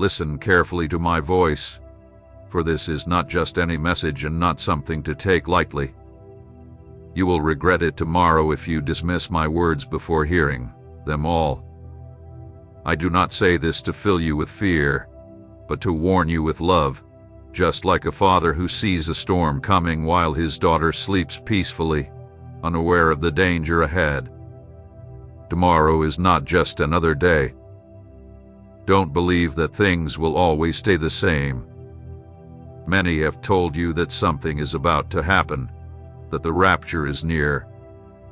Listen carefully to my voice, for this is not just any message and not something to take lightly. You will regret it tomorrow if you dismiss my words before hearing them all. I do not say this to fill you with fear, but to warn you with love, just like a father who sees a storm coming while his daughter sleeps peacefully, unaware of the danger ahead. Tomorrow is not just another day. Don't believe that things will always stay the same. Many have told you that something is about to happen, that the rapture is near,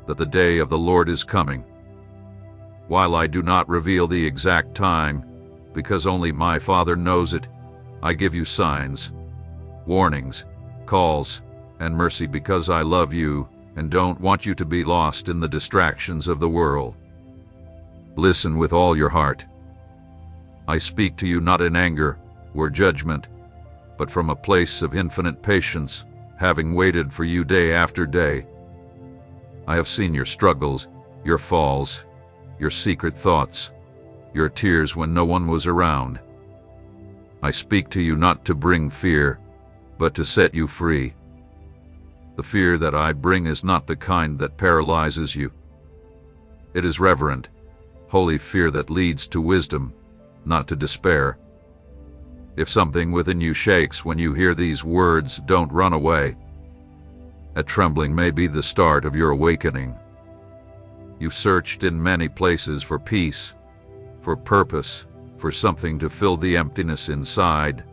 that the day of the Lord is coming. While I do not reveal the exact time, because only my Father knows it, I give you signs, warnings, calls, and mercy because I love you and don't want you to be lost in the distractions of the world. Listen with all your heart. I speak to you not in anger or judgment, but from a place of infinite patience, having waited for you day after day. I have seen your struggles, your falls, your secret thoughts, your tears when no one was around. I speak to you not to bring fear, but to set you free. The fear that I bring is not the kind that paralyzes you. It is reverent, holy fear that leads to wisdom, not to despair. If something within you shakes when you hear these words, don't run away. A trembling may be the start of your awakening. You've searched in many places for peace, for purpose, for something to fill the emptiness inside,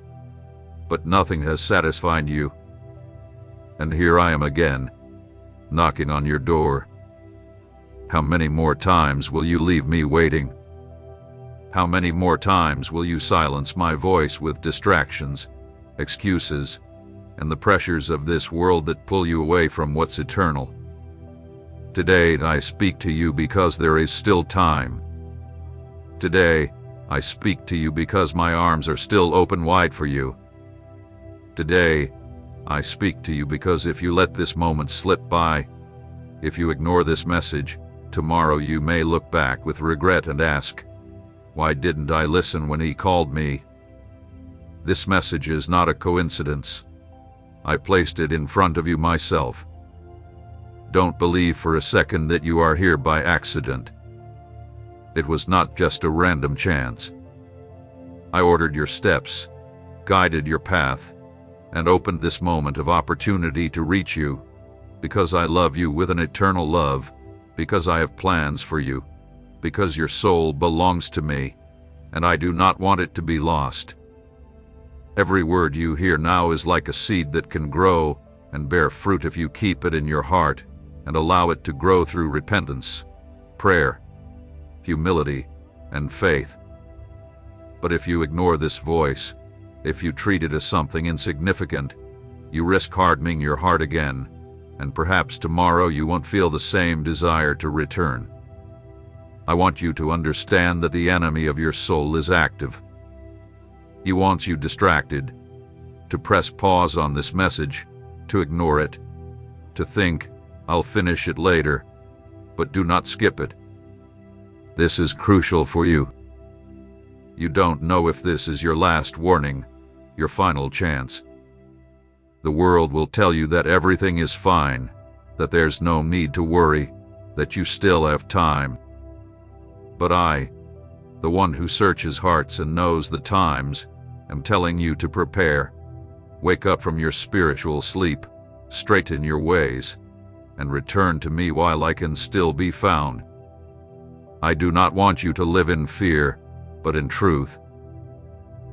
but nothing has satisfied you. And here I am again, knocking on your door. How many more times will you leave me waiting? How many more times will you silence my voice with distractions, excuses, and the pressures of this world that pull you away from what's eternal? Today I speak to you because there is still time. Today I speak to you because my arms are still open wide for you. Today I speak to you because if you let this moment slip by, if you ignore this message, tomorrow you may look back with regret and ask, why didn't I listen when he called me? This message is not a coincidence. I placed it in front of you myself. Don't believe for a second that you are here by accident. It was not just a random chance. I ordered your steps, guided your path, and opened this moment of opportunity to reach you, because I love you with an eternal love, because I have plans for you, because your soul belongs to me, and I do not want it to be lost. Every word you hear now is like a seed that can grow and bear fruit if you keep it in your heart and allow it to grow through repentance, prayer, humility, and faith. But if you ignore this voice, if you treat it as something insignificant, you risk hardening your heart again, and perhaps tomorrow you won't feel the same desire to return. I want you to understand that the enemy of your soul is active. He wants you distracted, to press pause on this message, to ignore it, to think, I'll finish it later, but do not skip it. This is crucial for you. You don't know if this is your last warning, your final chance. The world will tell you that everything is fine, that there's no need to worry, that you still have time. But I, the one who searches hearts and knows the times, am telling you to prepare. Wake up from your spiritual sleep, straighten your ways, and return to me while I can still be found. I do not want you to live in fear, but in truth.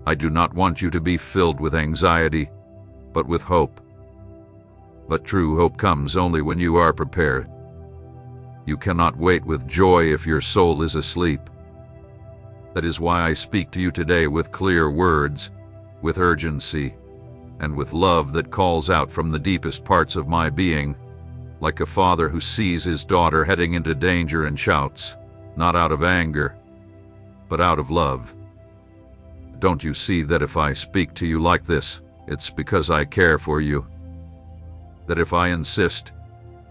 I do not want you to be filled with anxiety, but with hope. But true hope comes only when you are prepared. You cannot wait with joy if your soul is asleep. That is why I speak to you today with clear words, with urgency, and with love that calls out from the deepest parts of my being, like a father who sees his daughter heading into danger and shouts, not out of anger, but out of love. Don't you see that if I speak to you like this, it's because I care for you? That if I insist,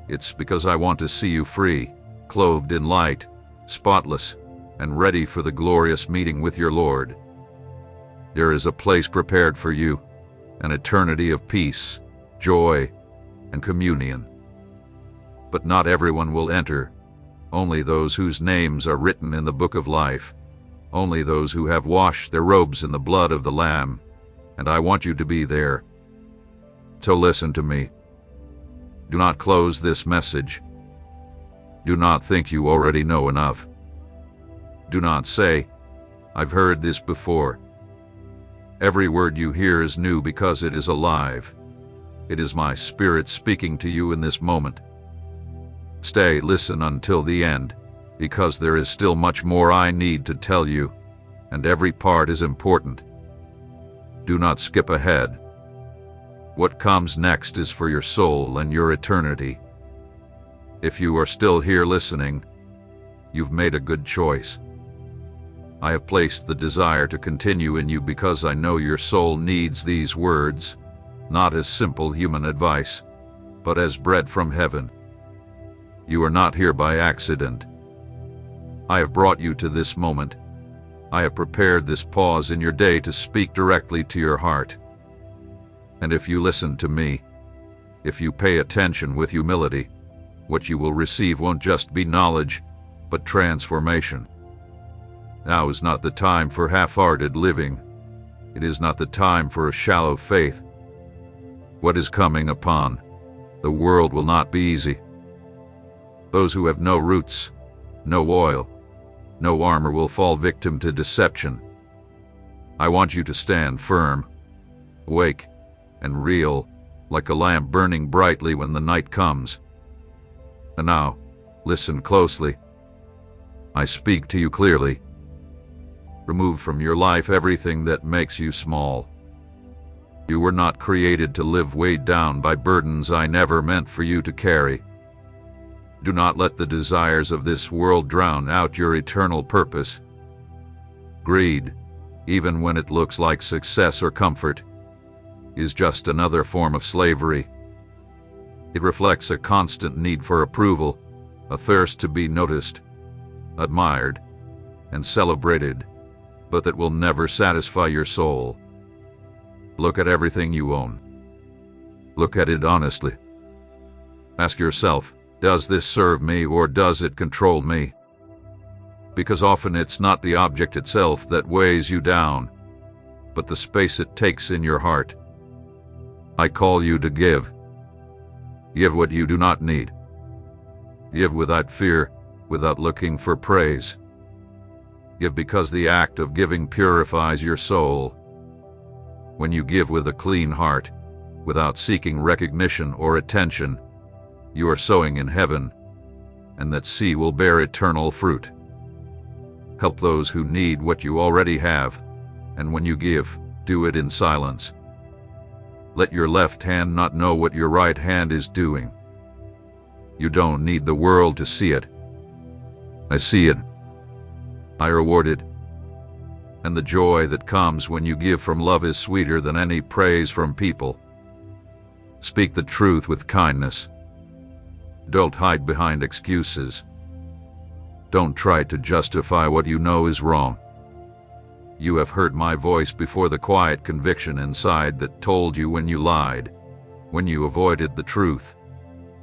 it's because I want to see you free, clothed in light, spotless, and ready for the glorious meeting with your Lord. There is a place prepared for you, an eternity of peace, joy, and communion. But not everyone will enter, only those whose names are written in the book of life, only those who have washed their robes in the blood of the Lamb, and I want you to be there. So listen to me. Do not close this message. Do not think you already know enough. Do not say, "I've heard this before." Every word you hear is new because it is alive. It is my Spirit speaking to you in this moment. Stay, listen until the end, because there is still much more I need to tell you, and every part is important. Do not skip ahead. What comes next is for your soul and your eternity. If you are still here listening, you've made a good choice. I have placed the desire to continue in you because I know your soul needs these words, not as simple human advice, but as bread from heaven. You are not here by accident. I have brought you to this moment. I have prepared this pause in your day to speak directly to your heart. And if you listen to me, if you pay attention with humility, what you will receive won't just be knowledge, but transformation. Now is not the time for half-hearted living. It is not the time for a shallow faith. What is coming upon the world will not be easy. Those who have no roots, no oil, no armor will fall victim to deception. I want you to stand firm, awake, and real, like a lamp burning brightly when the night comes. And now, listen closely. I speak to you clearly. Remove from your life everything that makes you small. You were not created to live weighed down by burdens I never meant for you to carry. Do not let the desires of this world drown out your eternal purpose. Greed, even when it looks like success or comfort, is just another form of slavery. It reflects a constant need for approval, a thirst to be noticed, admired, and celebrated, but that will never satisfy your soul. Look at everything you own. Look at it honestly. Ask yourself, does this serve me or does it control me? Because often it's not the object itself that weighs you down, but the space it takes in your heart. I call you to give. Give what you do not need. Give without fear, without looking for praise. Give because the act of giving purifies your soul. When you give with a clean heart, without seeking recognition or attention, you are sowing in heaven, and that seed will bear eternal fruit. Help those who need what you already have, and when you give, do it in silence. Let your left hand not know what your right hand is doing. You don't need the world to see it. I see it. I reward it. And the joy that comes when you give from love is sweeter than any praise from people. Speak the truth with kindness. Don't hide behind excuses. Don't try to justify what you know is wrong. You have heard my voice before, the quiet conviction inside that told you when you lied, when you avoided the truth,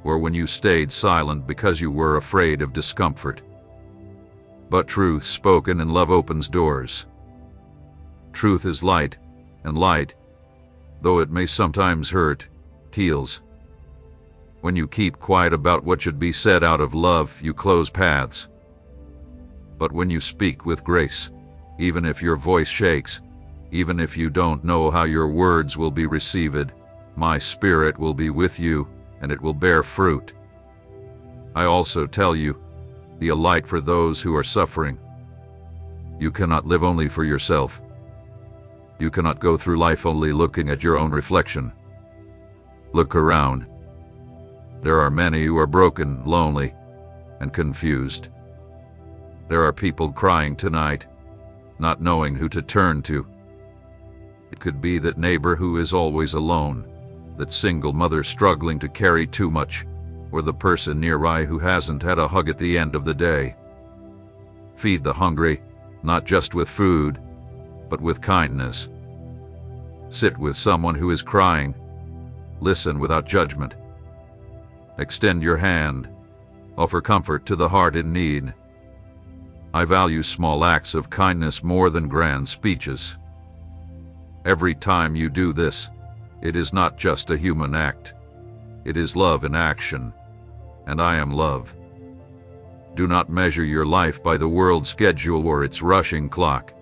or when you stayed silent because you were afraid of discomfort. But truth spoken in love opens doors. Truth is light, and light, though it may sometimes hurt, heals. When you keep quiet about what should be said out of love, you close paths. But when you speak with grace, even if your voice shakes, even if you don't know how your words will be received, my Spirit will be with you, and it will bear fruit. I also tell you, be a light for those who are suffering. You cannot live only for yourself. You cannot go through life only looking at your own reflection. Look around. There are many who are broken, lonely, and confused. There are people crying tonight, not knowing who to turn to. It could be that neighbor who is always alone, that single mother struggling to carry too much, or the person nearby who hasn't had a hug at the end of the day. Feed the hungry, not just with food, but with kindness, Sit with someone who is crying. Listen without judgment. Extend your hand. Offer comfort to the heart in need. I value small acts of kindness more than grand speeches. Every time you do this, it is not just a human act. It is love in action, and I am love. Do not measure your life by the world's schedule or its rushing clock.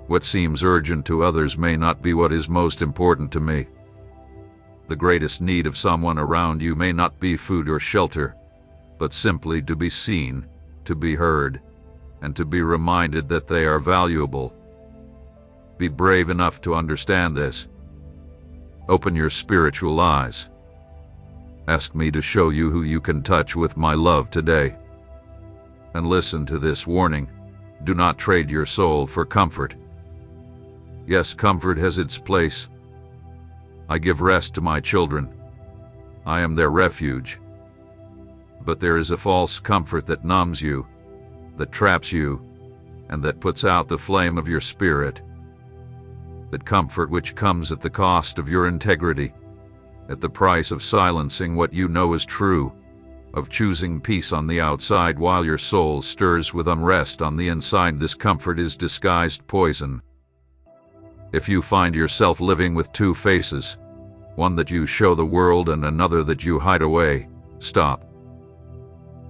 What seems urgent to others may not be what is most important to me. The greatest need of someone around you may not be food or shelter, but simply to be seen, to be heard, and to be reminded that they are valuable. Be brave enough to understand this. Open your spiritual eyes. Ask me to show you who you can touch with my love today. And listen to this warning. Do not trade your soul for comfort. Yes, comfort has its place. I give rest to my children. I am their refuge. But there is a false comfort that numbs you, that traps you, and that puts out the flame of your spirit. That comfort which comes at the cost of your integrity, at the price of silencing what you know is true, of choosing peace on the outside while your soul stirs with unrest on the inside. This comfort is disguised poison. If you find yourself living with two faces, one that you show the world and another that you hide away, stop.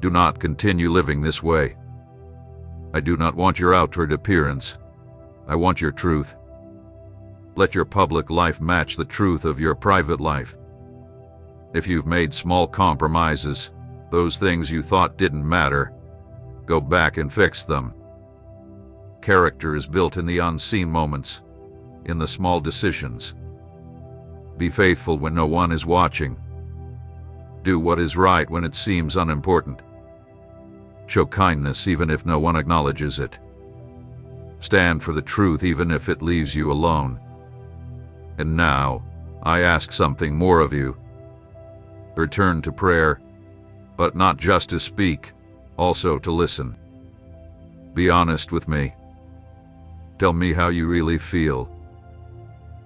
Do not continue living this way. I do not want your outward appearance. I want your truth. Let your public life match the truth of your private life. If you've made small compromises, those things you thought didn't matter, go back and fix them. Character is built in the unseen moments, in the small decisions. Be faithful when no one is watching. Do what is right when it seems unimportant. Show kindness even if no one acknowledges it. Stand for the truth even if it leaves you alone. And now, I ask something more of you. Return to prayer, but not just to speak, also to listen. Be honest with me. Tell me how you really feel.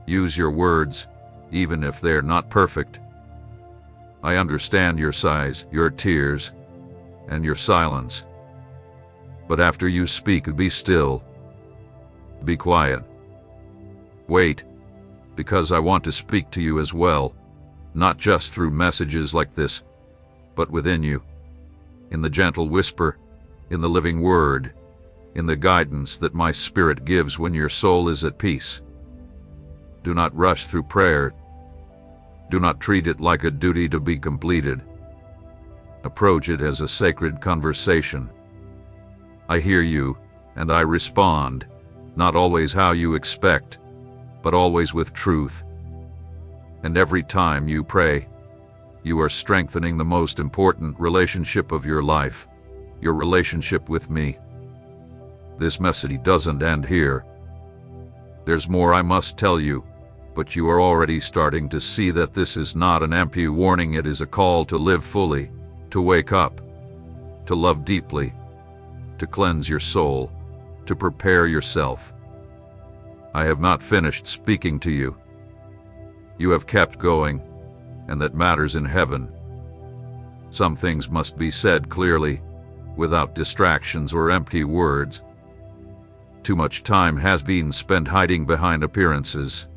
Use your words, even if they're not perfect. I understand your sighs, your tears, and your silence. But after you speak, be still. Be quiet. Wait, because I want to speak to you as well, not just through messages like this, but within you, in the gentle whisper, in the living word, in the guidance that my spirit gives when your soul is at peace. Do not rush through prayer. Do not treat it like a duty to be completed. Approach it as a sacred conversation. I hear you, and I respond, not always how you expect, but always with truth. And every time you pray, you are strengthening the most important relationship of your life, your relationship with me. This message doesn't end here. There's more I must tell you, but you are already starting to see that this is not an empty warning. It is a call to live fully, to wake up, to love deeply, to cleanse your soul, to prepare yourself. I have not finished speaking to you. You have kept going, and that matters in heaven. Some things must be said clearly, without distractions or empty words. Too much time has been spent hiding behind appearances,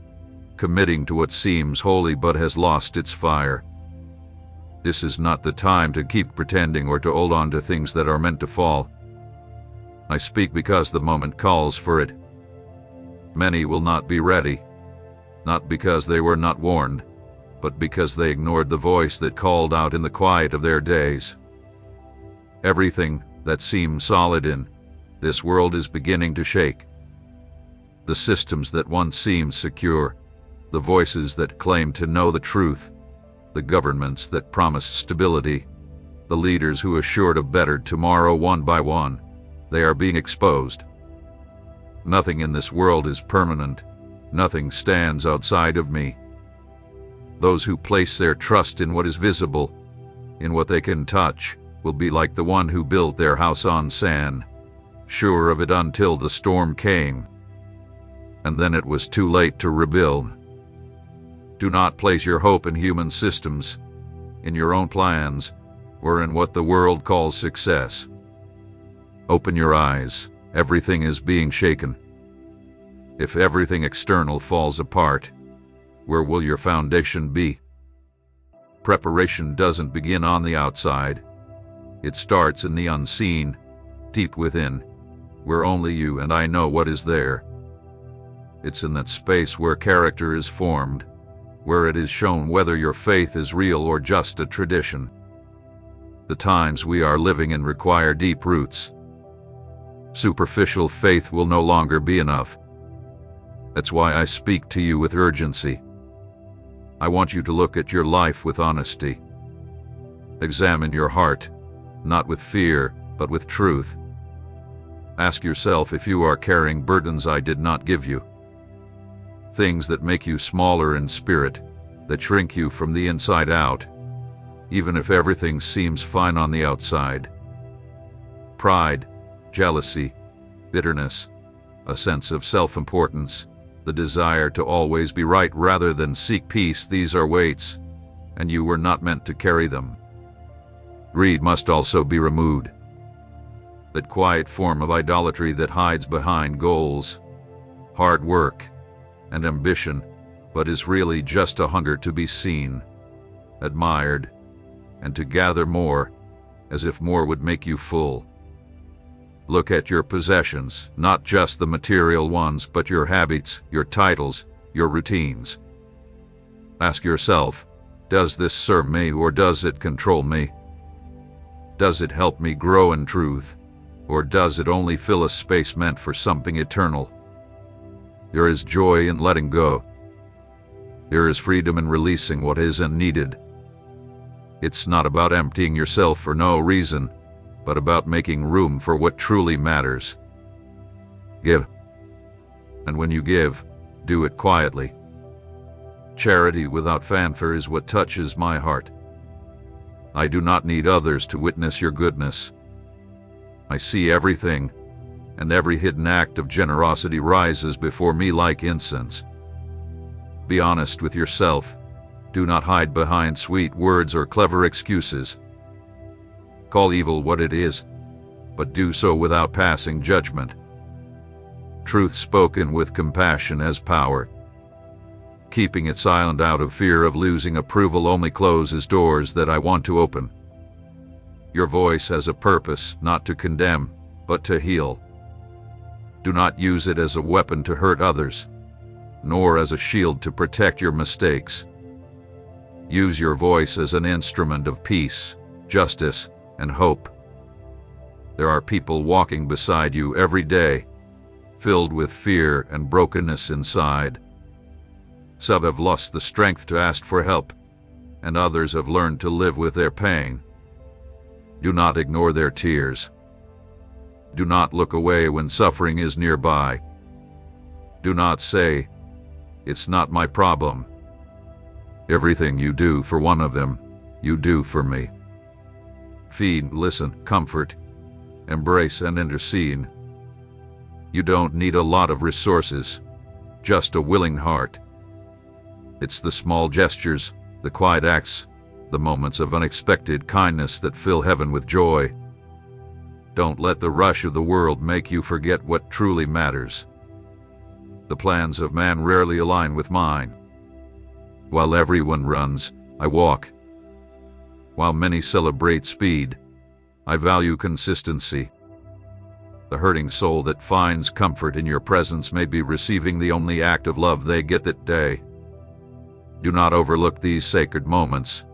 committing to what seems holy but has lost its fire. This is not the time to keep pretending or to hold on to things that are meant to fall. I speak because the moment calls for it. Many will not be ready, not because they were not warned, but because they ignored the voice that called out in the quiet of their days. Everything that seems solid in this world is beginning to shake. The systems that once seemed secure, the voices that claimed to know the truth, the governments that promised stability, the leaders who assured a better tomorrow one by one, they are being exposed. Nothing in this world is permanent. Nothing stands outside of me. Those who place their trust in what is visible, in what they can touch, will be like the one who built their house on sand, sure of it until the storm came. and then it was too late to rebuild. Do not place your hope in human systems, in your own plans, or in what the world calls success. Open your eyes. Everything is being shaken. If everything external falls apart, where will your foundation be? Preparation doesn't begin on the outside. It starts in the unseen, deep within, where only you and I know what is there. It's in that space where character is formed, where it is shown whether your faith is real or just a tradition. The times we are living in require deep roots. Superficial faith will no longer be enough. That's why I speak to you with urgency. I want you to look at your life with honesty. Examine your heart, not with fear, but with truth. Ask yourself if you are carrying burdens I did not give you. Things that make you smaller in spirit, that shrink you from the inside out, even if everything seems fine on the outside. Pride, jealousy, bitterness, a sense of self-importance, the desire to always be right rather than seek peace, these are weights, and you were not meant to carry them. Greed must also be removed. That quiet form of idolatry that hides behind goals, hard work, and ambition, but is really just a hunger to be seen, admired, and to gather more, as if more would make you full. Look at your possessions, not just the material ones, but your habits, your titles, your routines. Ask yourself, does this serve me or does it control me? Does it help me grow in truth, or does it only fill a space meant for something eternal? There is joy in letting go. There is freedom in releasing what isn't needed. It's not about emptying yourself for no reason, but about making room for what truly matters. Give. And when you give, do it quietly. Charity without fanfare is what touches my heart. I do not need others to witness your goodness. I see everything, and every hidden act of generosity rises before me like incense. Be honest with yourself. Do not hide behind sweet words or clever excuses. Call evil what it is, but do so without passing judgment. Truth spoken with compassion has power. Keeping it silent out of fear of losing approval only closes doors that I want to open. Your voice has a purpose, not to condemn, but to heal. Do not use it as a weapon to hurt others, nor as a shield to protect your mistakes. Use your voice as an instrument of peace, justice, and hope. There are people walking beside you every day, filled with fear and brokenness inside. Some have lost the strength to ask for help, and others have learned to live with their pain. Do not ignore their tears. Do not look away when suffering is nearby. Do not say, "It's not my problem." Everything you do for one of them, you do for me. Feed, listen, comfort, embrace, and intercede. You don't need a lot of resources, just a willing heart. It's the small gestures, the quiet acts, the moments of unexpected kindness that fill heaven with joy. Don't let the rush of the world make you forget what truly matters. The plans of man rarely align with mine. While everyone runs, I walk. While many celebrate speed, I value consistency. The hurting soul that finds comfort in your presence may be receiving the only act of love they get that day. Do not overlook these sacred moments.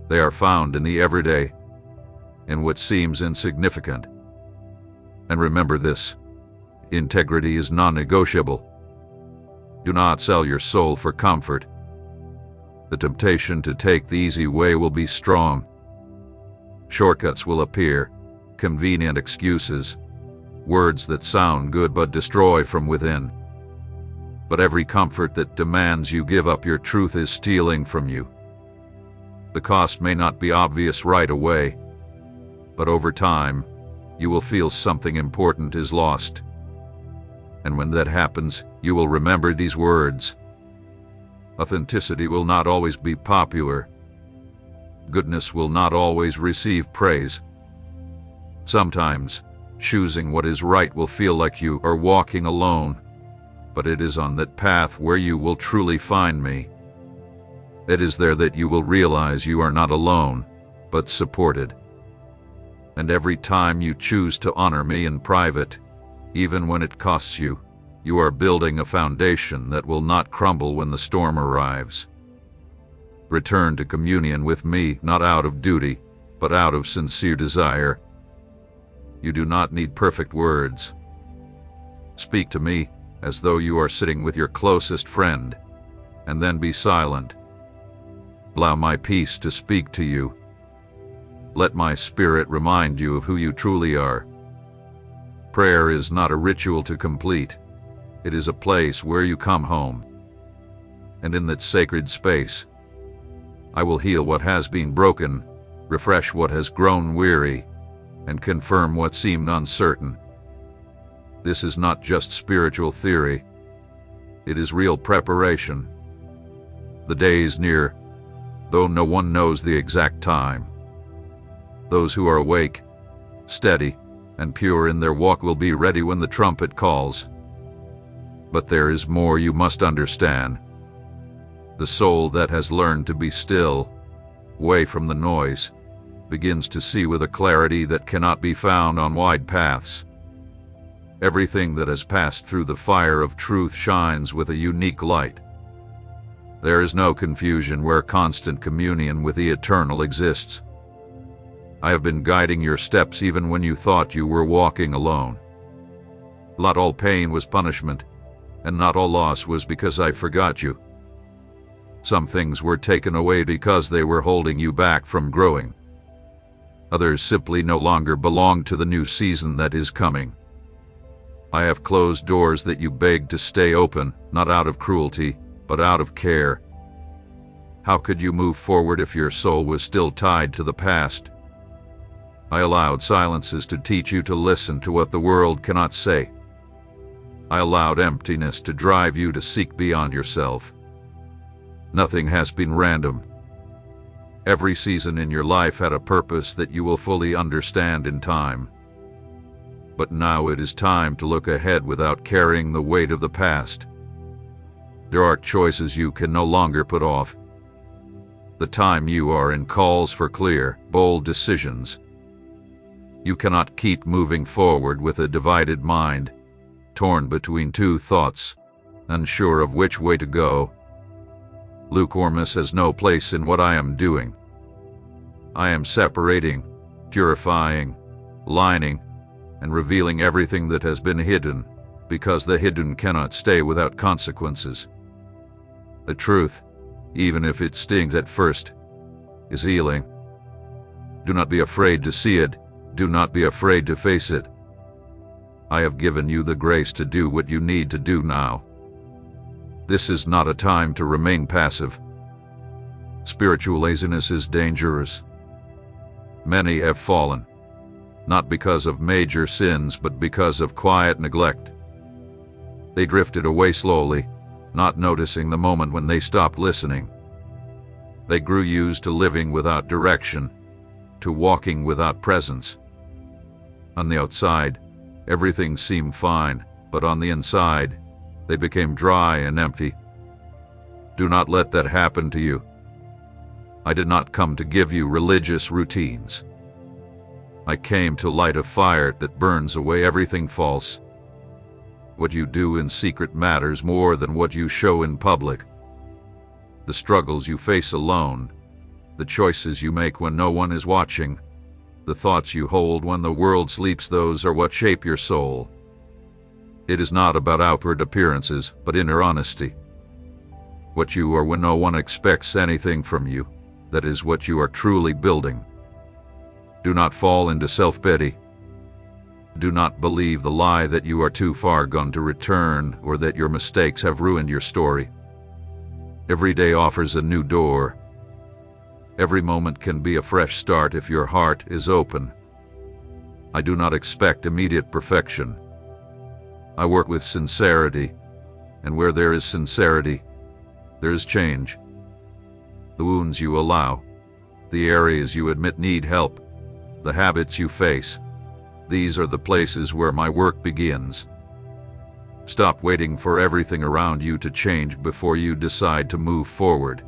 They are found in the everyday, in what seems insignificant. And remember this: integrity is non-negotiable. Do not sell your soul for comfort. The temptation to take the easy way will be strong. Shortcuts will appear, convenient excuses, words that sound good but destroy from within. But every comfort that demands you give up your truth is stealing from you. The cost may not be obvious right away, but over time, you will feel something important is lost. And when that happens, you will remember these words. Authenticity will not always be popular. Goodness will not always receive praise. Sometimes, choosing what is right will feel like you are walking alone, but it is on that path where you will truly find me. It is there that you will realize you are not alone, but supported. And every time you choose to honor me in private, even when it costs you, you are building a foundation that will not crumble when the storm arrives. Return to communion with me, not out of duty, but out of sincere desire. You do not need perfect words. Speak to me as though you are sitting with your closest friend, and then be silent. Allow my peace to speak to you. Let my spirit remind you of who you truly are. Prayer is not a ritual to complete. It is a place where you come home. And in that sacred space, I will heal what has been broken, refresh what has grown weary, and confirm what seemed uncertain. This is not just spiritual theory. It is real preparation. The day is near, though no one knows the exact time. Those who are awake, steady, and pure in their walk will be ready when the trumpet calls. But there is more you must understand. The soul that has learned to be still, away from the noise, begins to see with a clarity that cannot be found on wide paths. Everything that has passed through the fire of truth shines with a unique light. There is no confusion where constant communion with the eternal exists. I have been guiding your steps even when you thought you were walking alone. Not all pain was punishment, and not all loss was because I forgot you. Some things were taken away because they were holding you back from growing. Others simply no longer belong to the new season that is coming. I have closed doors that you begged to stay open, not out of cruelty, but out of care. How could you move forward if your soul was still tied to the past? I allowed silences to teach you to listen to what the world cannot say. I allowed emptiness to drive you to seek beyond yourself. Nothing has been random. Every season in your life had a purpose that you will fully understand in time. But now it is time to look ahead without carrying the weight of the past. There are choices you can no longer put off. The time you are in calls for clear, bold decisions. You cannot keep moving forward with a divided mind, torn between two thoughts, unsure of which way to go. Lukewarmness has no place in what I am doing. I am separating, purifying, lining, and revealing everything that has been hidden, because the hidden cannot stay without consequences. The truth, even if it stings at first, is healing. Do not be afraid to see it. Do not be afraid to face it. I have given you the grace to do what you need to do now. This is not a time to remain passive. Spiritual laziness is dangerous. Many have fallen, not because of major sins, but because of quiet neglect. They drifted away slowly, not noticing the moment when they stopped listening. They grew used to living without direction, to walking without presence. On the outside, everything seemed fine, but on the inside, they became dry and empty. Do not let that happen to you. I did not come to give you religious routines. I came to light a fire that burns away everything false. What you do in secret matters more than what you show in public. The struggles you face alone, the choices you make when no one is watching, the thoughts you hold when the world sleeps, those are what shape your soul. It is not about outward appearances, but inner honesty. What you are when no one expects anything from you, that is what you are truly building. Do not fall into self-pity. Do not believe the lie that you are too far gone to return, or that your mistakes have ruined your story. Every day offers a new door. Every moment can be a fresh start if your heart is open. I do not expect immediate perfection. I work with sincerity, and where there is sincerity, there is change. The wounds you allow, the areas you admit need help, the habits you face, these are the places where my work begins. Stop waiting for everything around you to change before you decide to move forward.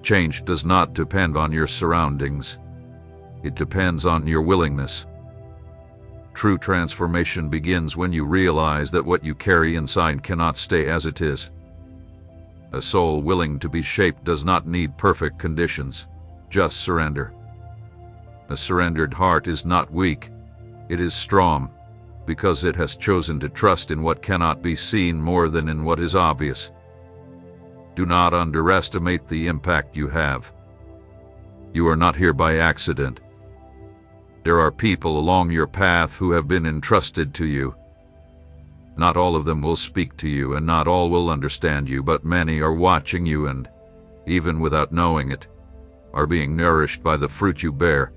Change does not depend on your surroundings. It depends on your willingness. True transformation begins when you realize that what you carry inside cannot stay as it is. A soul willing to be shaped does not need perfect conditions, just surrender. A surrendered heart is not weak, it is strong, because it has chosen to trust in what cannot be seen more than in what is obvious. Do not underestimate the impact you have. You are not here by accident. There are people along your path who have been entrusted to you. Not all of them will speak to you, and not all will understand you, but many are watching you and, even without knowing it, are being nourished by the fruit you bear.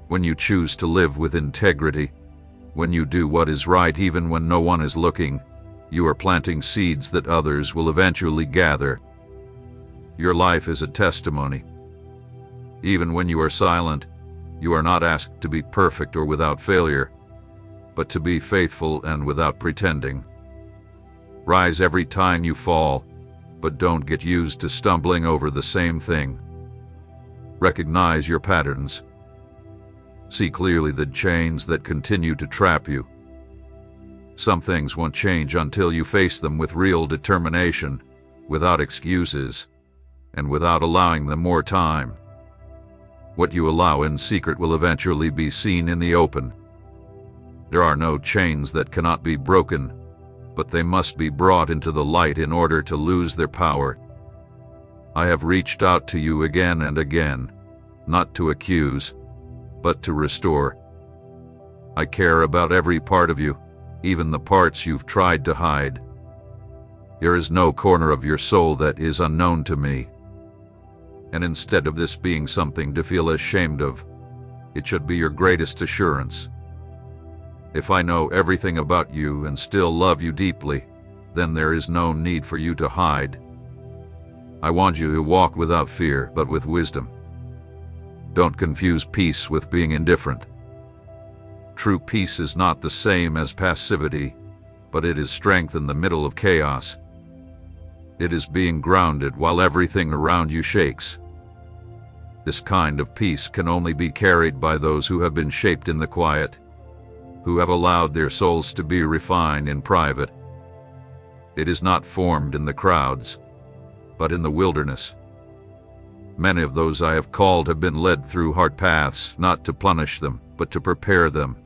When you choose to live with integrity, when you do what is right even when no one is looking, you are planting seeds that others will eventually gather. Your life is a testimony. Even when you are silent, you are not asked to be perfect or without failure, but to be faithful and without pretending. Rise every time you fall, but don't get used to stumbling over the same thing. Recognize your patterns. See clearly the chains that continue to trap you. Some things won't change until you face them with real determination, without excuses, and without allowing them more time. What you allow in secret will eventually be seen in the open. There are no chains that cannot be broken, but they must be brought into the light in order to lose their power. I have reached out to you again and again, not to accuse, but to restore. I care about every part of you, even the parts you've tried to hide. There is no corner of your soul that is unknown to me. And instead of this being something to feel ashamed of, it should be your greatest assurance. If I know everything about you and still love you deeply, then there is no need for you to hide. I want you to walk without fear, but with wisdom. Don't confuse peace with being indifferent. True peace is not the same as passivity, but it is strength in the middle of chaos. It is being grounded while everything around you shakes. This kind of peace can only be carried by those who have been shaped in the quiet, who have allowed their souls to be refined in private. It is not formed in the crowds, but in the wilderness. Many of those I have called have been led through hard paths, not to punish them, but to prepare them.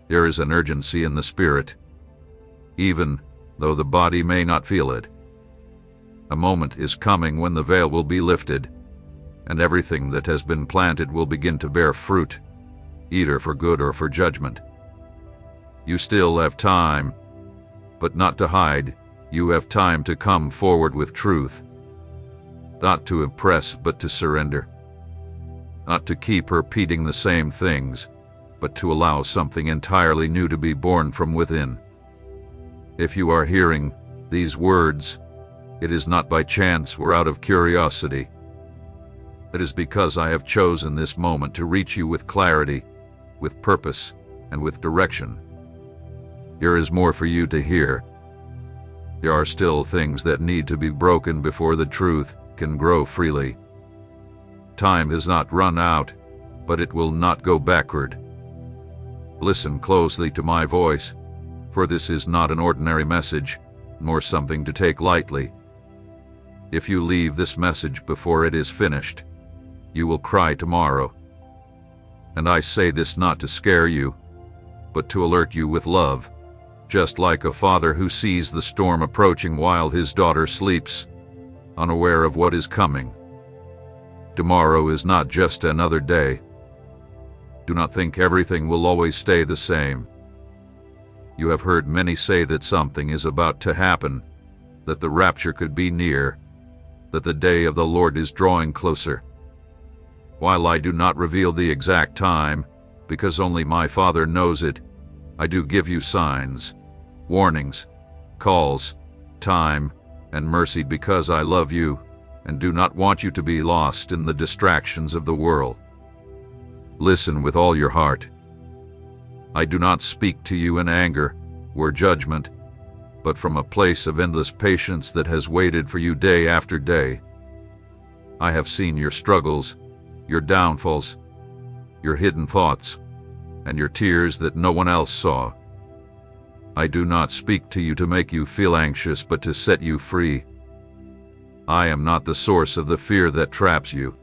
There is an urgency in the spirit, even though the body may not feel it. A moment is coming when the veil will be lifted, and everything that has been planted will begin to bear fruit, either for good or for judgment. You still have time, but not to hide. You have time to come forward with truth. Not to impress, but to surrender. Not to keep repeating the same things, but to allow something entirely new to be born from within. If you are hearing these words, it is not by chance or out of curiosity. It is because I have chosen this moment to reach you with clarity, with purpose, and with direction. There is more for you to hear. There are still things that need to be broken before the truth can grow freely. Time has not run out, but it will not go backward. Listen closely to my voice, for this is not an ordinary message, nor something to take lightly. If you leave this message before it is finished, you will cry tomorrow. And I say this not to scare you, but to alert you with love, just like a father who sees the storm approaching while his daughter sleeps, unaware of what is coming. Tomorrow is not just another day. Do not think everything will always stay the same. You have heard many say that something is about to happen, that the rapture could be near, that the day of the Lord is drawing closer. While I do not reveal the exact time, because only my Father knows it, I do give you signs, warnings, calls, time, and mercy because I love you and do not want you to be lost in the distractions of the world. Listen with all your heart. I do not speak to you in anger or judgment, but from a place of endless patience that has waited for you day after day. I have seen your struggles, your downfalls, your hidden thoughts, and your tears that no one else saw. I do not speak to you to make you feel anxious, but to set you free. I am not the source of the fear that traps you.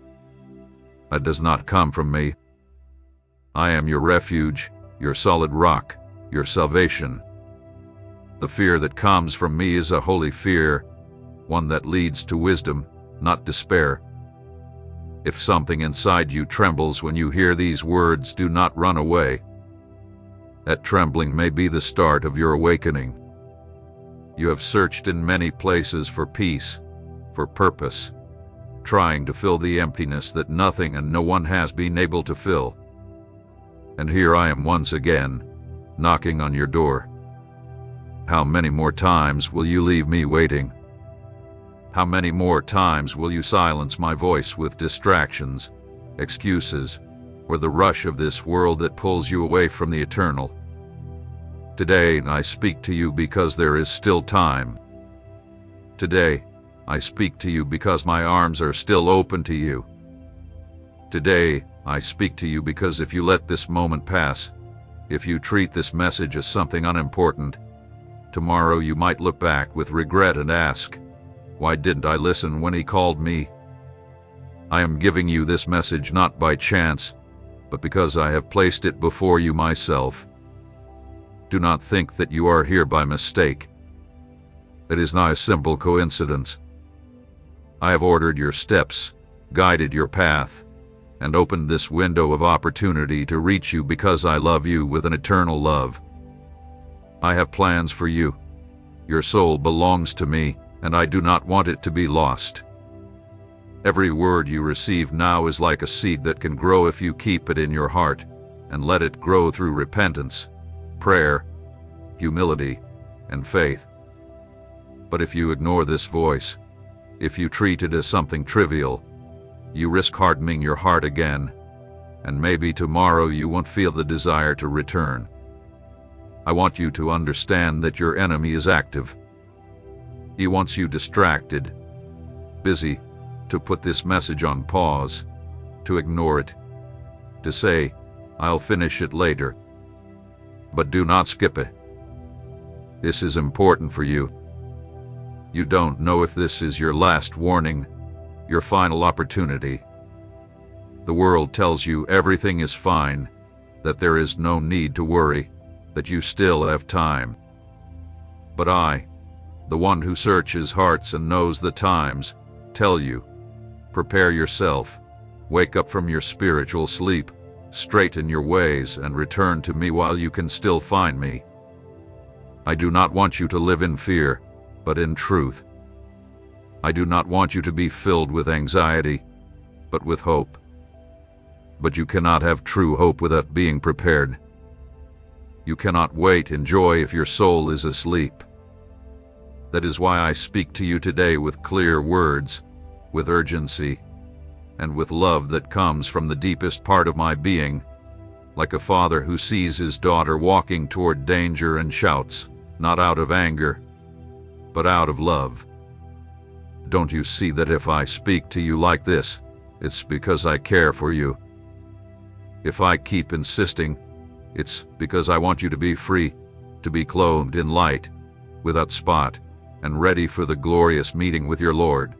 That does not come from me. I am your refuge, your solid rock, your salvation. The fear that comes from me is a holy fear, one that leads to wisdom, not despair. If something inside you trembles when you hear these words, do not run away. That trembling may be the start of your awakening. You have searched in many places for peace, for purpose, trying to fill the emptiness that nothing and no one has been able to fill. And here I am once again, knocking on your door. How many more times will you leave me waiting? How many more times will you silence my voice with distractions, excuses, or the rush of this world that pulls you away from the eternal? Today I speak to you because there is still time. Today I speak to you because my arms are still open to you. Today I speak to you because if you let this moment pass, if you treat this message as something unimportant, tomorrow you might look back with regret and ask, why didn't I listen when he called me? I am giving you this message not by chance, but because I have placed it before you myself. Do not think that you are here by mistake. It is not a simple coincidence. I have ordered your steps, guided your path, and opened this window of opportunity to reach you because I love you with an eternal love. I have plans for you. Your soul belongs to me, and I do not want it to be lost. Every word you receive now is like a seed that can grow if you keep it in your heart and let it grow through repentance, prayer, humility, and faith. But if you ignore this voice, if you treat it as something trivial, you risk hardening your heart again, and maybe tomorrow you won't feel the desire to return. I want you to understand that your enemy is active. He wants you distracted, busy, to put this message on pause, to ignore it, to say, I'll finish it later. But do not skip it. This is important for you. You don't know if this is your last warning, your final opportunity. The world tells you everything is fine, that there is no need to worry, that you still have time. But I, the one who searches hearts and knows the times, tell you, prepare yourself, wake up from your spiritual sleep, straighten your ways and return to me while you can still find me. I do not want you to live in fear, but in truth. I do not want you to be filled with anxiety, but with hope. But you cannot have true hope without being prepared. You cannot wait in joy if your soul is asleep. That is why I speak to you today with clear words, with urgency, and with love that comes from the deepest part of my being, like a father who sees his daughter walking toward danger and shouts, not out of anger, but out of love. Don't you see that if I speak to you like this, it's because I care for you? If I keep insisting, it's because I want you to be free, to be clothed in light, without spot, and ready for the glorious meeting with your Lord.